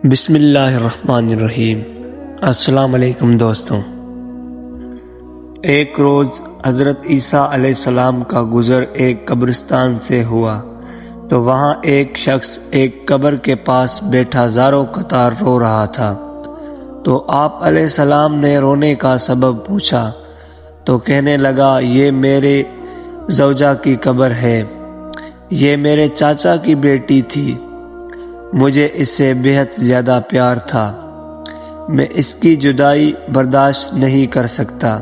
بسم اللہ الرحمن الرحیم۔ السلام علیکم دوستوں۔ ایک روز حضرت عیسیٰ علیہ السلام کا گزر ایک قبرستان سے ہوا تو وہاں ایک شخص ایک قبر کے پاس بیٹھا زاروں قطار رو رہا تھا۔ تو آپ علیہ السلام نے رونے کا سبب پوچھا تو کہنے لگا، یہ میرے زوجہ کی قبر ہے، یہ میرے چاچا کی بیٹی تھی، مجھے اس سے بہت زیادہ پیار تھا، میں اس کی جدائی برداشت نہیں کر سکتا۔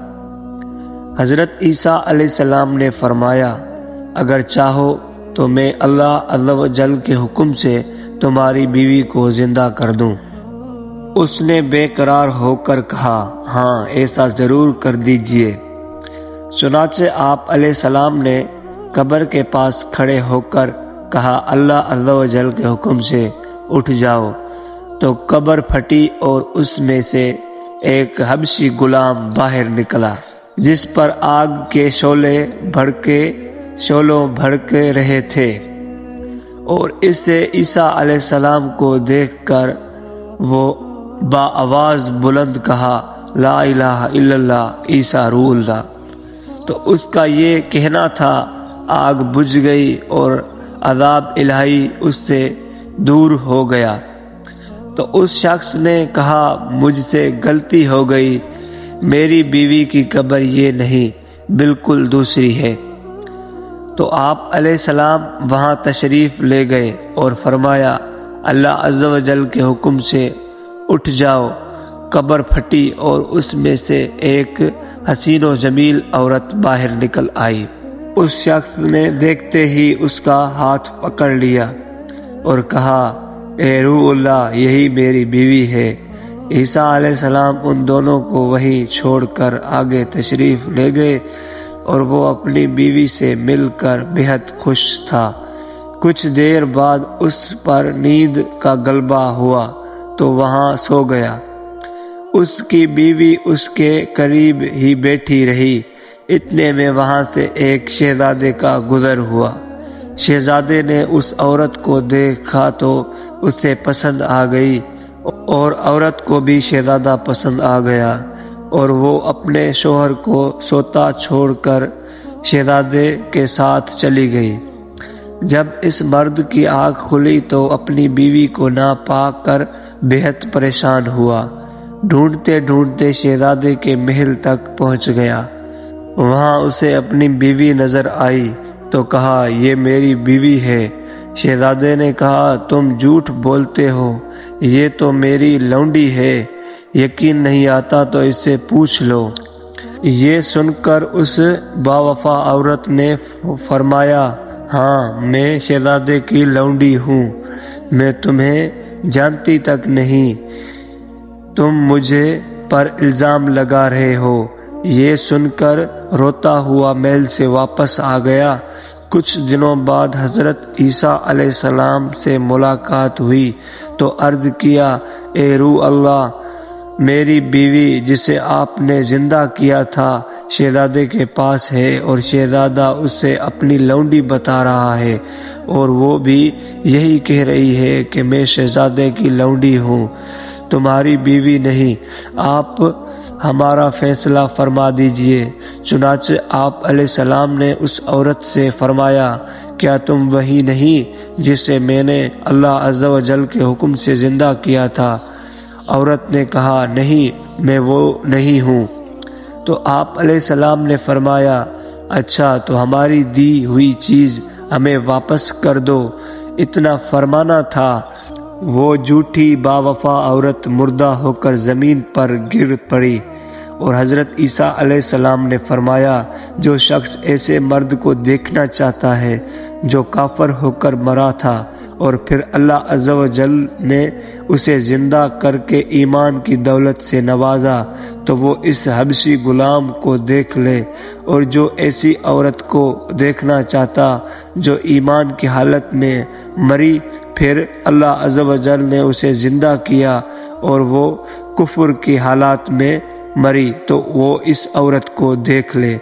حضرت عیسیٰ علیہ السلام نے فرمایا، اگر چاہو تو میں اللہ عز و جل کے حکم سے تمہاری بیوی کو زندہ کر دوں۔ اس نے بے قرار ہو کر کہا، ہاں ایسا ضرور کر دیجئے۔ چنانچہ آپ علیہ السلام نے قبر کے پاس کھڑے ہو کر کہا، اللہ عز و جل کے حکم سے اٹھ جاؤ۔ تو قبر پھٹی اور اس میں سے ایک حبشی غلام باہر نکلا، جس پر آگ کے شعلوں بھڑک رہے تھے، اور اس سے عیسیٰ علیہ السلام کو دیکھ کر وہ بآواز بلند کہا، لا الہ الا اللہ عیسیٰ روح اللہ۔ تو اس کا یہ کہنا تھا، آگ بجھ گئی اور عذاب الہی اس سے دور ہو گیا۔ تو اس شخص نے کہا، مجھ سے غلطی ہو گئی، میری بیوی کی قبر یہ نہیں، بالکل دوسری ہے۔ تو آپ علیہ السلام وہاں تشریف لے گئے اور فرمایا، اللہ عز و جل کے حکم سے اٹھ جاؤ۔ قبر پھٹی اور اس میں سے ایک حسین و جمیل عورت باہر نکل آئی۔ اس شخص نے دیکھتے ہی اس کا ہاتھ پکڑ لیا اور کہا، اے روح اللہ، یہی میری بیوی ہے۔ عیسیٰ علیہ السلام ان دونوں کو وہیں چھوڑ کر آگے تشریف لے گئے اور وہ اپنی بیوی سے مل کر بہت خوش تھا۔ کچھ دیر بعد اس پر نیند کا غلبہ ہوا تو وہاں سو گیا۔ اس کی بیوی اس کے قریب ہی بیٹھی رہی۔ اتنے میں وہاں سے ایک شہزادے کا گزر ہوا۔ شہزادے نے اس عورت کو دیکھا تو اسے پسند آ گئی اور عورت کو بھی شہزادہ پسند آ گیا، اور وہ اپنے شوہر کو سوتا چھوڑ کر شہزادے کے ساتھ چلی گئی۔ جب اس مرد کی آنکھ کھلی تو اپنی بیوی کو نہ پا کر بہت پریشان ہوا۔ ڈھونڈتے ڈھونڈتے شہزادے کے محل تک پہنچ گیا۔ وہاں اسے اپنی بیوی نظر آئی تو کہا، یہ میری بیوی ہے۔ شہزادے نے کہا، تم جھوٹ بولتے ہو، یہ تو میری لونڈی ہے، یقین نہیں آتا تو اس سے پوچھ لو۔ یہ سن کر اس باوفا عورت نے فرمایا، ہاں میں شہزادے کی لونڈی ہوں، میں تمہیں جانتی تک نہیں، تم مجھے پر الزام لگا رہے ہو۔ یہ سن کر روتا ہوا محل سے واپس آ گیا۔ کچھ دنوں بعد حضرت عیسیٰ علیہ السلام سے ملاقات ہوئی تو عرض کیا، اے روح اللہ، میری بیوی جسے آپ نے زندہ کیا تھا شہزادے کے پاس ہے، اور شہزادہ اسے اپنی لونڈی بتا رہا ہے، اور وہ بھی یہی کہہ رہی ہے کہ میں شہزادے کی لونڈی ہوں، تمہاری بیوی نہیں۔ آپ ہمارا فیصلہ فرما دیجئے۔ چنانچہ آپ علیہ السلام نے اس عورت سے فرمایا، کیا تم وہی نہیں جسے میں نے اللہ عز و جل کے حکم سے زندہ کیا تھا؟ عورت نے کہا، نہیں، میں وہ نہیں ہوں۔ تو آپ علیہ السلام نے فرمایا، اچھا تو ہماری دی ہوئی چیز ہمیں واپس کر دو۔ اتنا فرمانا تھا، وہ جھوٹی باوفا عورت مردہ ہو کر زمین پر گر پڑی، اور حضرت عیسیٰ علیہ السلام نے فرمایا، جو شخص ایسے مرد کو دیکھنا چاہتا ہے جو کافر ہو کر مرا تھا اور پھر اللہ عز و جل نے اسے زندہ کر کے ایمان کی دولت سے نوازا، تو وہ اس حبشی غلام کو دیکھ لے، اور جو ایسی عورت کو دیکھنا چاہتا جو ایمان کی حالت میں مری، پھر اللہ عز و جل نے اسے زندہ کیا اور وہ کفر کی حالات میں مری، تو وہ اس عورت کو دیکھ لے۔